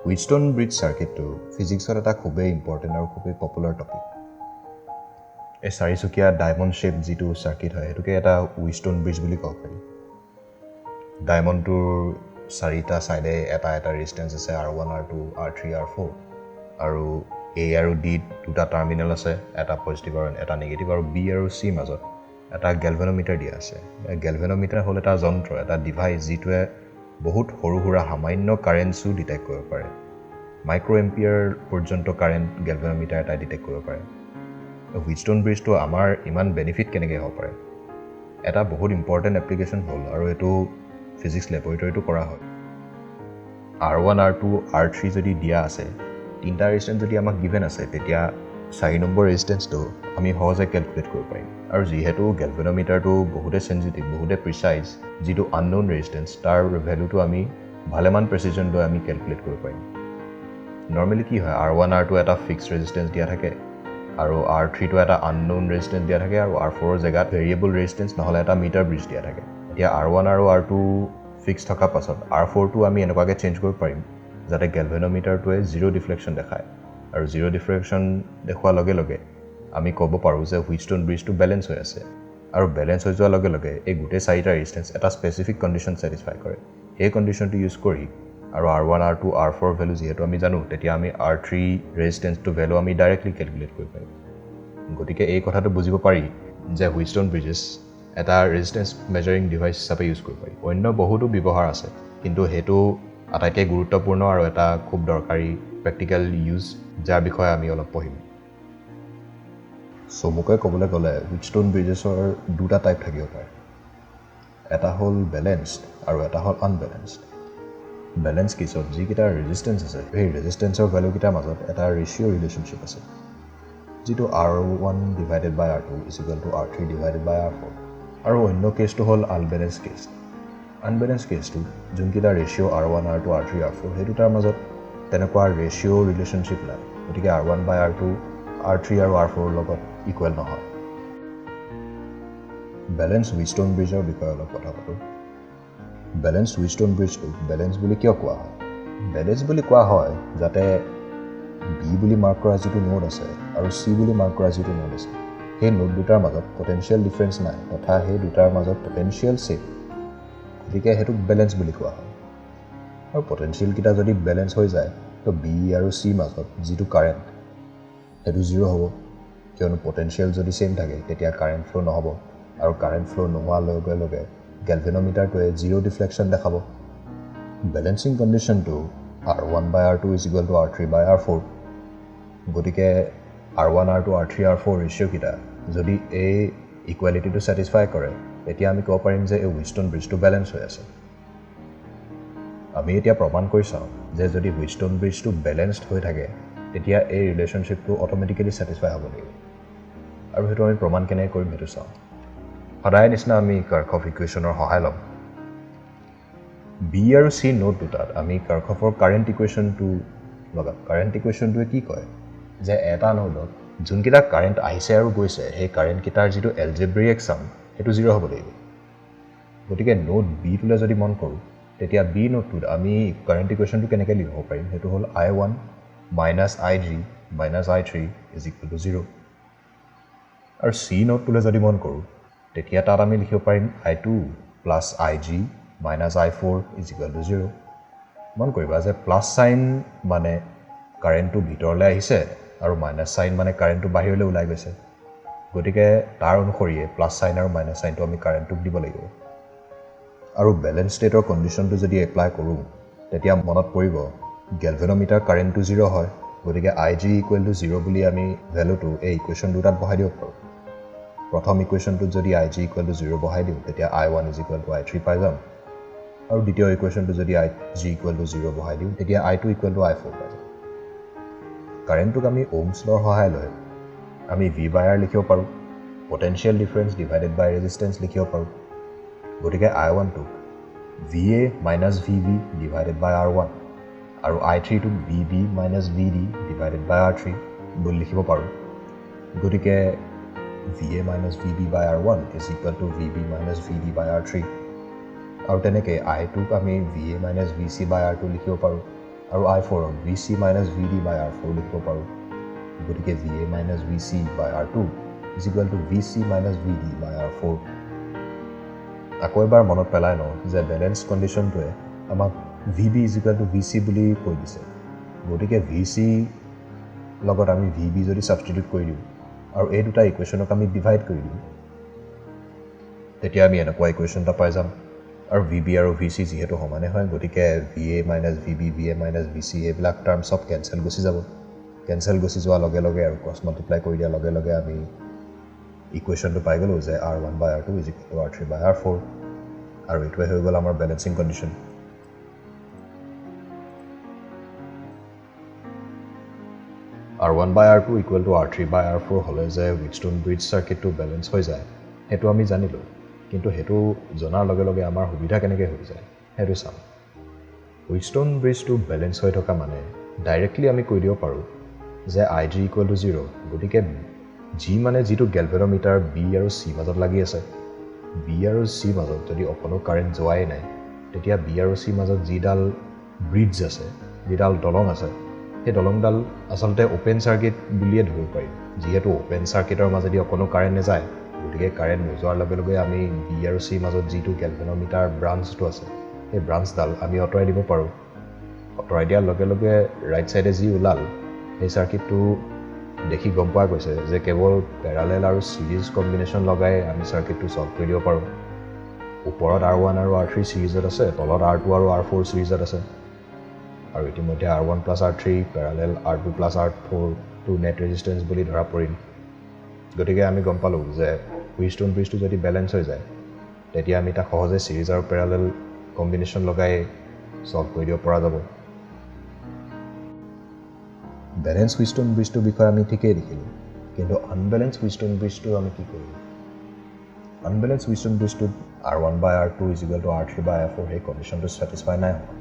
হুইটষ্টন bridge চাৰ্কিটটো ফিজিক্সত এটা খুবেই important আৰু খুবেই পপুলাৰ টপিক। এই চাৰিচুকীয়া ডায়মণ্ড শ্বেপ যিটো চাৰ্কিট হয় সেইটোকে এটা হুইটষ্টন ব্ৰিজ বুলি ক'ব পাৰি। ডায়মণ্ডটোৰ চাৰিটা ছাইডে এটা ৰেজিষ্টেঞ্চ আছে R1, R2, R3, R4 আৰু A আৰু D দুটা টাৰ্মিনেল আছে, এটা পজিটিভ আৰু এটা নিগেটিভ, আৰু B আৰু C মাজত এটা গেলভেনোমিটাৰ দিয়া আছে। গেলভেনোমিটাৰ হ'ল এটা যন্ত্ৰ, এটা ডিভাইচ যিটোৱে বহুত সৰু সুৰা সামান্য কাৰেণ্টছো ডিটেক্ট কৰিব পাৰে। মাইক্ৰ' এম্পিয়াৰ পৰ্যন্ত কাৰেণ্ট গেলভেনোমিটাৰ এটাই ডিটেক্ট কৰিব পাৰে। হুইটষ্টন ব্ৰিজটো আমাৰ ইমান বেনিফিট কেনেকৈ হ'ব পাৰে? এটা বহুত ইম্পৰ্টেণ্ট এপ্লিকেশ্যন হ'ল আৰু এইটো ফিজিক্স লেবৰেটৰীটো কৰা হয়। R1, R2, R3 যদি দিয়া আছে, তিনিটা ৰেজিষ্টেঞ্চ যদি আমাক গিভেন আছে, তেতিয়া 4 নম্বৰ ৰেজিষ্টেঞ্চটো আমি সহজে কেলকুলেট কৰিব পাৰিম। আৰু যিহেতু গেলভেনোমিটাৰটো বহুতে চেঞ্চিটিভ, বহুতে প্ৰিচাইজ, যিটো আননোন ৰেজিষ্টেঞ্চ তাৰ ভেলুটো আমি ভালেমান প্ৰেচিজন লৈ আমি কেলকুলেট কৰিব পাৰিম। নৰ্মেলি কি হয়, R1, R2 এটা ফিক্সড ৰেজিষ্টেঞ্চ দিয়া থাকে আৰু R3টো এটা আননোন ৰেজিষ্টেঞ্চ দিয়া থাকে আৰু R4ৰ জেগাত ভেৰিয়েবল ৰেজিষ্টেঞ্চ নহ'লে এটা মিটাৰ ব্ৰিজ দিয়া থাকে। এতিয়া R1 আৰু R2 ফিক্স থকাৰ পাছত R4টো আমি এনেকুৱাকৈ চেঞ্জ কৰিব পাৰিম যাতে গেলভেনোমিটাৰটোৱে জিৰ' ডিফ্লেকশ্যন দেখায়, আৰু জিৰ' ডিফ্লেকশ্যন দেখুৱাৰ লগে লগে আমি ক'ব পাৰোঁ যে হুইটষ্টন ব্ৰিজটো বেলেঞ্চ হৈ আছে। আৰু বেলেঞ্চ হৈ যোৱাৰ লগে লগে এই গোটেই চাৰিটা ৰেজিষ্টেঞ্চ এটা স্পেচিফিক কণ্ডিশ্যন ছেটিছফাই কৰে। সেই কণ্ডিশ্যনটো ইউজ কৰি আৰু R1, R2, R4 ভেলু যিহেতু আমি জানো, তেতিয়া আমি R3 ৰেজিষ্টেঞ্চটো ভেলু আমি ডাইৰেক্টলি কেলকুলেট কৰিব পাৰিম। গতিকে এই কথাটো বুজিব পাৰি যে হুইটষ্টন ব্ৰিজেছ এটা ৰেজিষ্টেঞ্চ মেজাৰিং ডিভাইচ হিচাপে ইউজ কৰিব পাৰি। অন্য বহুতো ব্যৱহাৰ আছে, কিন্তু সেইটো আটাইতকৈ গুৰুত্বপূৰ্ণ আৰু এটা খুব দৰকাৰী প্ৰেক্টিকেল ইউজ, যাৰ বিষয়ে আমি অলপ পঢ়িম। চমুকৈ ক'বলৈ গ'লে হুইটষ্টন ব্ৰিজেছৰ দুটা টাইপ থাকিব পাৰে। এটা হ'ল বেলেঞ্চড আৰু এটা হ'ল আনবেলেঞ্চড। বেলেঞ্চ কেছত যিকেইটা ৰেজিষ্টেঞ্চ আছে, সেই ৰেজিষ্টেঞ্চৰ ভেলুকেইটাৰ মাজত এটা ৰেচিঅ' ৰিলেশ্যনশ্বিপ আছে, যিটো R1 divided by R2 is equal to R3 divided by R4। আৰু অন্য কেছটো হ'ল আনবেলেঞ্চ কেছ। আনবেলেঞ্চ কেছটো যোনকেইটা ratio' R1, R2, R3, R4 সেই দুটাৰ মাজত তেনেকুৱা ৰেচিঅ' ৰিলেশ্যনশ্বিপ নাই। গতিকে R1 বাই R2 R3 আৰু R4ৰ লগত ইকুৱেল নহয়। বেলেঞ্চ হুইটষ্টন ব্ৰিজৰ বিষয়ে অলপ কথা পাতোঁ। বেলেঞ্চ হুইটষ্টন ব্ৰিজটো বেলেঞ্চ বুলি কিয় কোৱা হয়? বেলেঞ্চ বুলি কোৱা হয় যাতে B বুলি মাৰ্ক কৰা যিটো নোড আছে আৰু C বুলি মাৰ্ক কৰা যিটো নোড আছে, সেই নোড দুটাৰ মাজত পটেনচিয়েল ডিফাৰেঞ্চ নাই, তথা সেই দুটাৰ মাজত পটেনচিয়েল ছেম। গতিকে সেইটোক বেলেঞ্চ বুলি কোৱা হয়। আৰু পটেনচিয়েলকেইটা যদি বেলেঞ্চ হৈ যায়, তো B আৰু C মাজত যিটো কাৰেণ্ট সেইটো জিৰ' হ'ব, কিয়নো পটেনচিয়েল যদি ছেম থাকে তেতিয়া কাৰেণ্ট ফ্ল' নহ'ব, আৰু কাৰেণ্ট ফ্ল' নোহোৱাৰ লগে লগে গেলভেনোমিটাৰটোৱে জিৰ' ডিফ্লেকশ্যন দেখাব। বেলেঞ্চিং কণ্ডিশ্যনটো R1 by R2 is equal to R3 by R4। গতিকে R1, R2, R3, R4 ৰেচিঅ'কেইটা যদি এই ইকুৱেলিটিটো ছেটিছফাই কৰে, তেতিয়া আমি ক'ব পাৰিম যে এই হুইটষ্টন ব্ৰিজটো বেলেঞ্চ হৈ আছে। আমি এতিয়া প্ৰমাণ কৰি চাওঁ যে যদি হুইটষ্টন ব্ৰিজটো বেলেঞ্চড হৈ থাকে, তেতিয়া এই ৰিলেশ্যনশ্বিপটো অট'মেটিকেলি ছেটিছফাই হ'ব লাগিব। আৰু সেইটো আমি প্ৰমাণ কেনেকৈ কৰিম সেইটো চাওঁ। সদায় নিচিনা আমি কাৰ্খফ ইকুৱেশ্যনৰ সহায় ল'ম। B আৰু C নোড দুটাত আমি কাৰ্খফৰ কাৰেণ্ট ইকুৱেশ্যনটো লগাম। কাৰেণ্ট ইকুৱেশ্যনটোৱে কি কয় যে এটা নোডত যোনকেইটা কাৰেণ্ট আহিছে আৰু গৈছে, সেই কাৰেণ্টকেইটাৰ যিটো এলজেব্ৰিক ছাম সেইটো জিৰ' হ'ব লাগিব। গতিকে নোড বিটোলৈ যদি মন কৰোঁ, তেতিয়া বি নোডটোত আমি কাৰেণ্ট ইকুৱেশ্যনটো কেনেকৈ লিখিব পাৰিম? সেইটো হ'ল I1 minus IG minus I3 is equal two 0। আৰু চি নোডটোলৈ যদি মন কৰোঁ, তেতিয়া তাত আমি লিখিব পাৰিম I2 plus IG minus I4 is equal two 0। মন কৰিবা যে প্লাছ চাইন মানে কাৰেণ্টটো ভিতৰলৈ আহিছে আৰু মাইনাছ চাইন মানে কাৰেণ্টটো বাহিৰলৈ ওলাই গৈছে। গতিকে তাৰ অনুসৰিয়ে প্লাছ চাইন আৰু মাইনাছ চাইনটো আমি কাৰেণ্টটোক দিব লাগিব। আৰু বেলেঞ্চ ষ্টেটৰ কণ্ডিশ্যনটো যদি এপ্লাই কৰোঁ, তেতিয়া মনত পৰিব গেলভেনোমিটাৰ কাৰেণ্টটো 0 হয়। গতিকে IG ইকুৱেল টু 0 বুলি আমি ভেলুটো এই ইকুৱেশ্যন দুটাত বহাই দিব পাৰোঁ। প্ৰথম ইকুৱেশ্যনটোত যদি IG ইকুৱেল টু 0 বহাই দিওঁ, তেতিয়া I1 is equal two I3 পাই যাম। আৰু দ্বিতীয় ইকুৱেশ্যনটো যদি IG ইকুৱেল টু 0 বহাই দিওঁ, তেতিয়া I2 ইকুৱেল টু I4 পাই যাম। কাৰেণ্টটোক আমি ohms ল'ৰ সহায় লৈ আমি V বাই R লিখিব পাৰোঁ। Potential difference divided by resistance লিখিব পাৰোঁ। গতিকে I1টোক VA minus VB divided by R1 আৰু I3টোক VB minus VD divided by R3 বুলি লিখিব পাৰোঁ। গতিকে VA minus VB by R1 is equal to VB minus VD by R3। আৰু তেনেকৈ I2ক আমি VA মাইনাছ VC বাই R2 লিখিব পাৰোঁ। আৰু I4 VC minus VD by R4 লিখিব পাৰোঁ গতিকে VA minus VC by R2 is equal to VC minus VD by R4 আকৌ এবাৰ মনত পেলাই লওঁ যে বেলেঞ্চ কণ্ডিশ্যনটোৱে আমাক VB is equal to VC বুলি কৈ দিছে গতিকে VC লগত আমি VB যদি সাবস্টিটিউট কৰি দিওঁ আৰু এই দুটা ইকুৱেশ্যনক আমি ডিভাইড কৰি দিওঁ তেতিয়া আমি এনেকুৱা ইকুৱেশ্যন এটা পাই যাম আৰু VB আৰু VC যিহেতু সমানে হয় গতিকে VA minus VB VA minus VC এইবিলাক টাৰ্ম সব কেনসেল গুচি যাব কেনসেল গুচি যোৱাৰ লগে লগে আৰু ক্ৰছ মাল্টিপ্লাই কৰি দিয়াৰ লগে লগে আমি ইকুৱেশ্যনটো পাই গ'লোঁ যে R1 by R2 is equal to R3 by R4 আৰু এইটোৱে হৈ গ'ল আমাৰ balancing condition R1 by R2 equal to R3 by R4 হ'লে যে Wheatstone bridge circuitটো বেলেঞ্চ হৈ যায় সেইটো আমি জানিলোঁ কিন্তু সেইটো জনাৰ লগে লগে আমাৰ সুবিধা কেনেকৈ হৈ যায় সেইটো চাম Wheatstone bridgeটো বেলেঞ্চ হৈ থকা মানে ডাইৰেক্টলি আমি কৈ দিব পাৰোঁ যে IG equal to 0 গতিকে G মানে যিটো গেলভেনোমিটাৰ B আৰু C মাজত লাগি আছে B আৰু C মাজত যদি অকণো কাৰেণ্ট যোৱাই নাই তেতিয়া B আৰু C মাজত যিডাল ব্ৰিজ আছে যিডাল দলং আছে সেই দলংডাল আচলতে ওপেন সাৰ্কিট বুলিয়ে ধৰিব পাৰি যিহেতু ওপেন সাৰ্কিটৰ মাজেদি অকণো কাৰেণ্ট নাযায় গতিকে কাৰেণ্ট নোযোৱাৰ লগে লগে আমি B আৰু C মাজত যিটো গেলভেনোমিটাৰ ব্ৰাঞ্চটো আছে সেই ব্ৰাঞ্চডাল আমি আঁতৰাই দিব পাৰোঁ আঁতৰাই দিয়াৰ লগে লগে ৰাইট ছাইডে যি ওলাল সেই সাৰ্কিটটো দেখি গম পোৱা গৈছে যে কেৱল পেৰালেল আৰু সিৰিজ কম্বিনেশ্যন লগাই আমি সাৰ্কিটটো সলভ কৰি দিব পাৰোঁ ওপৰত R1 আৰু R3 সিৰিজত আছে তলত R2 আৰু R4 সিৰিজত আছে আৰু ইতিমধ্যে R1 plus R3 parallel R2 plus R4 two net resistance বুলি ধৰা পৰিল গতিকে আমি গম পালোঁ যে Wheatstone bridgeটো যদি বেলেঞ্চ হৈ যায় তেতিয়া আমি তাক সহজে সিৰিজ আৰু পেৰালেল কম্বিনেশ্যন লগাই সলভ কৰি দিব পৰা যাব বেলেঞ্চ Wheatstone bridgeটোৰ বিষয়ে আমি ঠিকেই দেখিলোঁ কিন্তু আনবেলেঞ্চ Wheatstone bridgeটো আমি কি কৰিম আনবেলেঞ্চ Wheatstone bridgeটোত R1 by R2 is equal to R3 by R4 সেই কণ্ডিশ্যনটো ছেটিছফাই নাই হোৱা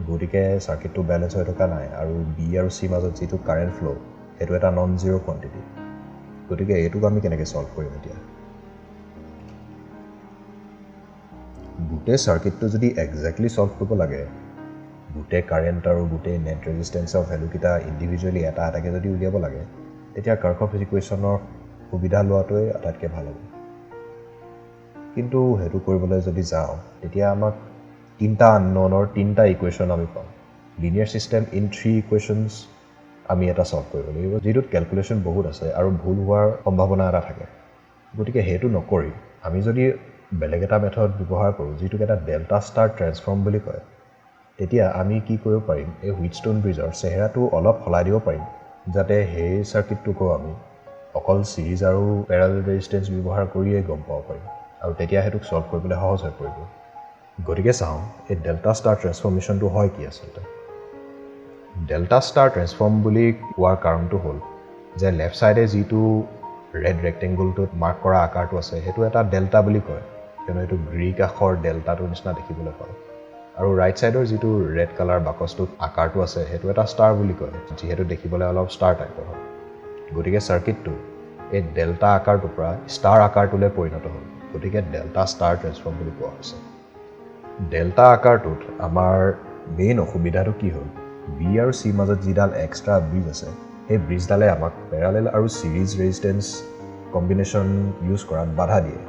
গতিকে সাৰ্কিটটো বেলেঞ্চ হৈ থকা নাই আৰু B আৰু C মাজত যিটো কাৰেণ্ট ফ্ল' সেইটো এটা নন জিৰ' কোৱান্টিটি গতিকে এইটোক আমি কেনেকৈ সলভ কৰিম এতিয়া গোটেই সাৰ্কিটটো যদি একজেক্টলি সলভ কৰিব লাগে গোটেই কাৰেণ্ট আৰু গোটেই নেট ৰেজিষ্টেন্সৰ ভেলুকেইটা ইণ্ডিভিজুৱেলি এটা এটাকৈ যদি উলিয়াব লাগে তেতিয়া কাৰ্খফ ইকুৱেশ্যনৰ সুবিধা লোৱাটোৱে আটাইতকৈ ভাল হ'ব কিন্তু সেইটো কৰিবলৈ যদি যাওঁ তেতিয়া আমাক তিনিটা আনন'নৰ তিনিটা ইকুৱেশ্যন আমি পাম লিনিয়াৰ ছিষ্টেম ইন 3 ইকুৱেশ্যনছ আমি এটা সলভ কৰিব লাগিব যিটোত কেলকুলেশ্যন বহুত আছে আৰু ভুল হোৱাৰ সম্ভাৱনা এটা থাকে গতিকে সেইটো নকৰি আমি যদি বেলেগ এটা মেথড ব্যৱহাৰ কৰোঁ যিটোক এটা ডেল্টা ষ্টাৰ ট্ৰেন্সফৰ্ম বুলি কয় তেতিয়া আমি কি কৰিব পাৰিম এই Wheatstone bridgeৰ চেহেৰাটো অলপ সলাই দিব পাৰিম যাতে সেই সাৰ্কিটটোকো আমি অকল সিৰিজ আৰু পেৰালেল ৰেজিষ্টেন্স ব্যৱহাৰ কৰিয়ে গম পাব পাৰিম আৰু তেতিয়া সেইটোক সলভ কৰিবলৈ সহজ হৈ পৰিব গতিকে চাওঁ এই ডেল্টা ষ্টাৰ ট্ৰেন্সফৰ্মেশ্যনটো হয় কি আচলতে ডেল্টা ষ্টাৰ ট্ৰেন্সফৰ্ম বুলি কোৱাৰ কাৰণটো হ'ল যে লেফ্ট ছাইডে যিটো ৰেড ৰেক্টেংগুলটোত মাৰ্ক কৰা আকাৰটো আছে সেইটো এটা ডেল্টা বুলি কয় কিয়নো এইটো গ্ৰীক আখৰ ডেল্টাটোৰ নিচিনা দেখিবলৈ পাওঁ আৰু ৰাইট ছাইডৰ যিটো ৰেড কালাৰ বাকচটোত আকাৰটো আছে সেইটো এটা ষ্টাৰ বুলি কয় যিহেতু দেখিবলৈ অলপ ষ্টাৰ টাইপৰ হয় গতিকে সাৰ্কিটটো এই ডেল্টা আকাৰটোৰ পৰা ষ্টাৰ আকাৰটোলৈ পৰিণত হ'ল গতিকে ডেল্টা ষ্টাৰ ট্ৰেন্সফৰ্ম বুলি কোৱা হৈছে ডেল্টা আকাৰটোত আমাৰ মেইন অসুবিধাটো কি হ'ল B আৰু C মাজত যিডাল এক্সট্ৰা ব্ৰিজ আছে সেই ব্ৰিজডালে আমাক পেৰালেল আৰু সিৰিজ ৰেজিষ্টেন্স কম্বিনেশ্যন ইউজ কৰাত বাধা দিয়ে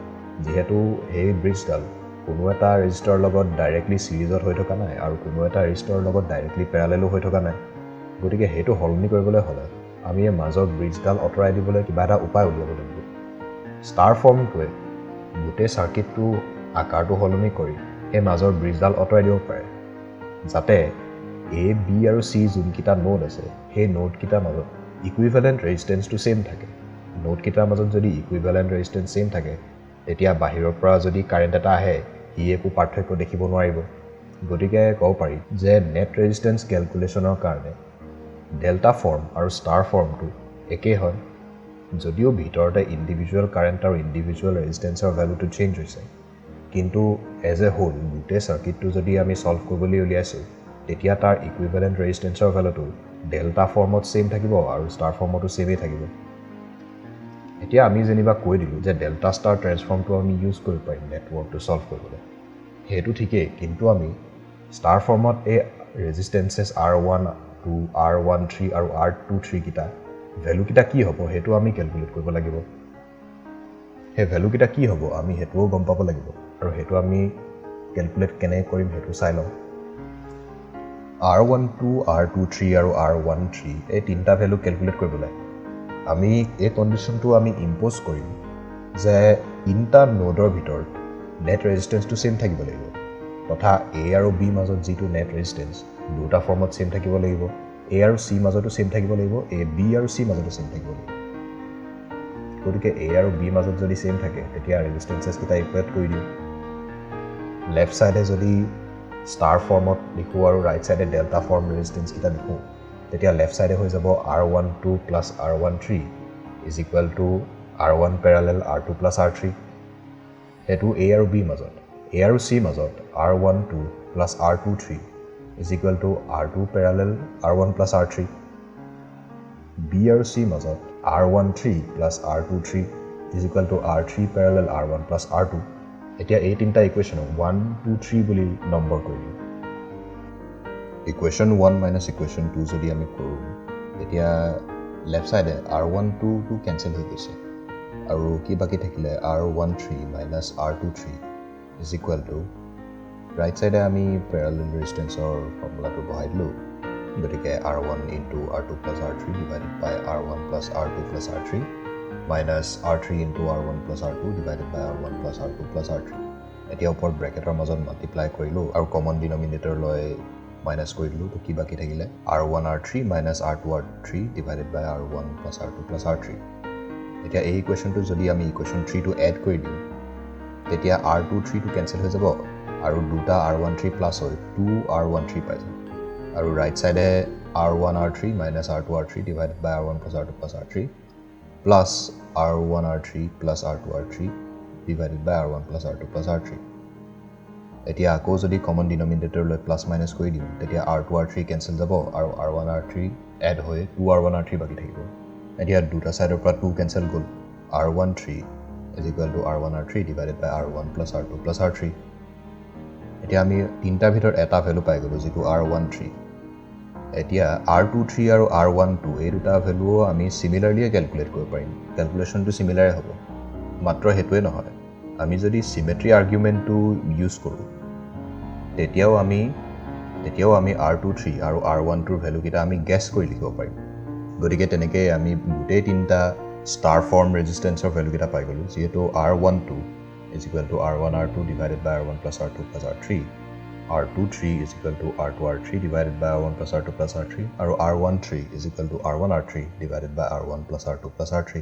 যিহেতু সেই ব্ৰিজডাল কোনো এটা ৰেজিষ্টাৰৰ লগত ডাইৰেক্টলি সিৰিজত হৈ থকা নাই আৰু কোনো এটা ৰেজিষ্টাৰৰ লগত ডাইৰেক্টলি পেৰালেলো হৈ থকা নাই গতিকে সেইটো সলনি কৰিবলৈ হ'লে আমি এই মাজৰ ব্ৰিজডাল আঁতৰাই দিবলৈ কিবা এটা উপায় উলিয়াব লাগিব ষ্টাৰ ফৰ্মটোৱে গোটেই সাৰ্কিটটো আকাৰটো সলনি কৰি এই মাজৰ ব্ৰিজডাল আঁতৰাই দিব পাৰে যাতে A, B আৰু C যোনকেইটা নোড আছে সেই নোডকেইটাৰ মাজত ইকুইভেলেণ্ট ৰেজিষ্টেন্সটো ছেম থাকে নোডকেইটাৰ মাজত যদি ইকুইভেলেণ্ট ৰেজিষ্টেন্স ছেম থাকে তেতিয়া বাহিৰৰ পৰা যদি কাৰেণ্ট এটা আহে সি একো পাৰ্থক্য দেখিব নোৱাৰিব গতিকে ক'ব পাৰি যে নেট ৰেজিষ্টেন্স কেলকুলেশ্যনৰ কাৰণে ডেল্টা ফৰ্ম আৰু ষ্টাৰ ফৰ্মটো একেই হয় যদিও ভিতৰতে ইণ্ডিভিজুৱেল কাৰেণ্ট আৰু ইণ্ডিভিজুৱেল ৰেজিষ্টেন্সৰ ভেলুটো চেঞ্জ হৈছে কিন্তু এজ এ হোল গোটেই সাৰ্কিটটো যদি আমি সলভ কৰিবলৈ উলিয়াইছোঁ তেতিয়া তাৰ ইকুইভেলেণ্ট ৰেজিষ্টেন্সৰ ভেলুটো ডেল্টা ফৰ্মত ছেম থাকিব আৰু ষ্টাৰ ফৰ্মতো ছেমেই থাকিব এতিয়া আমি যেনিবা কৈ দিলোঁ যে ডেল্টা ষ্টাৰ ট্ৰেন্সফৰ্মটো আমি ইউজ কৰিব পাৰিম নেটৱৰ্কটো সলভ কৰিবলৈ সেইটো ঠিকেই কিন্তু আমি ষ্টাৰ ফৰ্মত এই ৰেজিষ্টেন্সেছ R1 2 R13 আৰু R23 কিটা ভ্যালু কিটা কি হ'ব হেতু আমি ক্যালকুলেট কৰিব লাগিব হে ভ্যালু কিটা কি হ'ব আমি হেতুও গম পাব লাগিব আৰু হেতু আমি ক্যালকুলেট কেনে কৰিম হেতু চাই লওঁ R12 R23 আৰু R13 এই তিনটা ভ্যালু ক্যালকুলেট কৰিবলৈ আমি এই কন্ডিশনটো আমি ইম্পোজ কৰিম যে তিনটা নোডৰ ভিতৰত নেট ৰেজিষ্টেন্সটো সেম থাকিব লাগিব তথা A আৰু B মাজত যেটো নেট ৰেজিষ্টেন্স দুটা ফৰ্মত সেম থাকিব লাগিব A আৰু C মাজতো সেম থাকিব লাগিব A B আৰু C মাজতো সেম থাকিব লাগিব গতিকে A আৰু B মাজত যদি সেম থাকে তেতিয়া ৰেজিষ্টেন্সেছ কিটা ইকুৱেট কৰি দিও লেফট সাইডে যদি স্টাৰ ফৰ্মত লিখো আৰু ৰাইট সাইডে ডেল্টা ফৰ্ম ৰেজিষ্টেন্স কিটা লিখো তেতিয়া লেফট সাইডে হৈ যাব R12 plus R13 is equal to R1 parallel R2 plus R3 হেতু A আৰু B মাজত A আৰু C মাজত R12 plus R23 is equal to R2 parallel R1 plus R3 B আৰু C মাজত R13 plus R23 is equal to R3 parallel R1 plus R2 এতিয়া এই তিনটা ইকুৱেশ্যন 1 2 3 বুলি নম্বৰ কৰিলো ইকুৱেশ্যন 1 minus ইকুৱেশ্যন 2 যদি আমি কৰো এতিয়া লেফট সাইডে R12 টো কেনসেল হৈ গৈছে আৰু কি বাকি থাকিলে R13 minus R23 is equal to right side আমি parallel resistance-or formula-টো বহাই দিলো গতিকে R1 into R2 plus R3 divided by R1 plus R2 plus R3 minus R3 into R1 plus R2 divided by R1 plus R2 plus R3 এতিয়া ওপৰ ব্ৰেকেটৰ মাজত multiply কৰিলো আৰু common ডিনোমিনেটৰ লৈ মাইনাস কৰি দিলো তো কি বাকি থাকিলে R1 R3 minus R2 R3 divided by R1 plus R2 plus R3 এতিয়া এই ইকুৱেশ্যনটো যদি আমি ইকুৱেশ্যন 3 টো এড কৰি দিও তেতিয়া R23 টো কেনসেল হৈ যাব আৰু দুটা R13 প্লাস হৈ 2R13 পাই যাম আৰু ৰাইট সাইডে R1 R3 minus R2 R3 divided by R1 plus R2 plus R3 plus R1 R3 plus R2 R3 divided by R1 plus R2 plus R3 এতিয়া আকৌ যদি কমন ডিনোমিনেটৰ লৈ প্লাস মাইনাস কৰি দিও তেতিয়া R2 R3 কেনসেল যাব আৰু R1 R3 add হৈ 2R1 R3 বাকি থাকিব এতিয়া দুটা সাইডৰ পৰা 2 কেনসেল গল R13 is equal to R1 R3 divided by R1 plus R2 plus R3 এতিয়া আমি তিনটাৰ ভিতৰত এটা ভ্যালু পাই গলো যেটো R13 এতিয়া R23 আৰু R12 এই দুটা ভ্যালুও আমি সিমিলাৰলি ক্যালকুলেট কৰিব পাৰিম ক্যালকুলেশনটো সিমিলাৰ হ'ব মাত্ৰ হেতুৱে নহয় আমি যদি সিমেট্ৰি আৰ্গুমেন্টটো ইউজ কৰো তেতিয়াও আমি R23 আৰু R12 ৰ ভ্যালু কিটা আমি গেছ কৰি লিখিব পাৰিম গতিকে তেনেকৈ আমি গোটেই তিনটা স্টাৰ ফৰ্ম ৰেজিষ্টেন্সৰ ভ্যালু কিটা পাই গলো যেহেতু R12 is equal to R1 R2 divided by R1 plus R2 plus R3 R23 is equal to R2 R3 divided by R1 plus R2 plus R3 আৰু R13 is equal to R1 R3 divided by R1 plus R2 plus R3